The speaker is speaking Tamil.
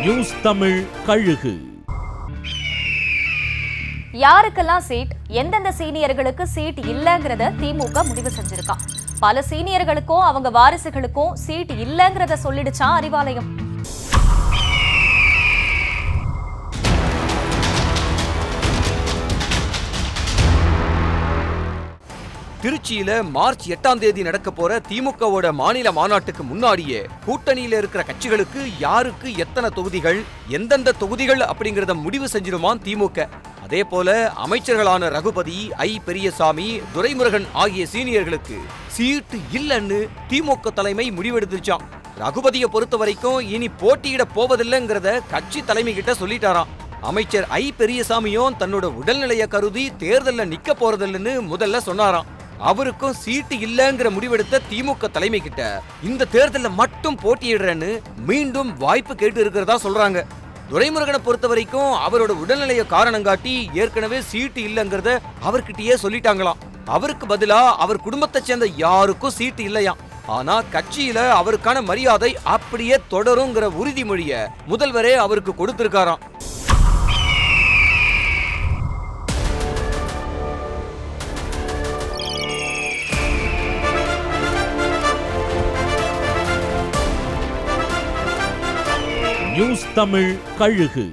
நியூஸ் தமிழ் கழுகு. யாருக்கெல்லாம் சீட், எந்தெந்த சீனியர்களுக்கு சீட் இல்லங்கிறத திமுக முடிவு செஞ்சிருக்கா. பல சீனியர்களுக்கும் அவங்க வாரிசுகளுக்கும் சீட் இல்லங்கிறத சொல்லிடுச்சான் அறிவாலயம். திருச்சியில மார்ச் 8ஆம் தேதி நடக்க போற திமுகவோட மாநில மாநாட்டுக்கு முன்னாடியே கூட்டணியில இருக்கிற கட்சிகளுக்கு யாருக்கு எத்தனை தொகுதிகள், எந்தெந்த தொகுதிகள் அப்படிங்கறத முடிவு செஞ்சிருமாம் திமுக. அதே போல அமைச்சர்களான ரகுபதி, பெரியசாமி, துரைமுருகன் ஆகிய சீனியர்களுக்கு சீட்டு இல்லன்னு திமுக தலைமை முடிவெடுத்துச்சாம். ரகுபதியை பொறுத்த வரைக்கும் இனி போட்டியிட போவதில்லைங்கிறத கட்சி தலைமை கிட்ட சொல்லிட்டாராம். அமைச்சர் பெரியசாமியும் தன்னோட உடல்நிலையை கருதி தேர்தல்ல நிக்க போறதில்லைன்னு முதல்ல சொன்னாராம். அவருக்கும் சீட்டு இல்லங்கிற முடிவெடுத்த திமுக தலைமை கிட்ட இந்த தேர்தல்ல மட்டும் போட்டியிடுறேன்னு மீண்டும் வாய்ப்பு கேட்டு இருக்கிறதா சொல்றாங்க. துரைமுருகனை பொறுத்த வரைக்கும் அவரோட உடல்நிலையை காரணம் காட்டி ஏற்கனவே சீட்டு இல்லங்கிறத அவர்கிட்டயே சொல்லிட்டாங்களாம். அவருக்கு பதிலா அவர் குடும்பத்தை சேர்ந்த யாருக்கும் சீட்டு இல்லையாம். ஆனா கட்சியில அவருக்கான மரியாதை அப்படியே தொடருங்கிற உறுதிமொழிய முதல்வரே அவருக்கு கொடுத்திருக்காராம். நியூஸ் தமிழ் கழுகு.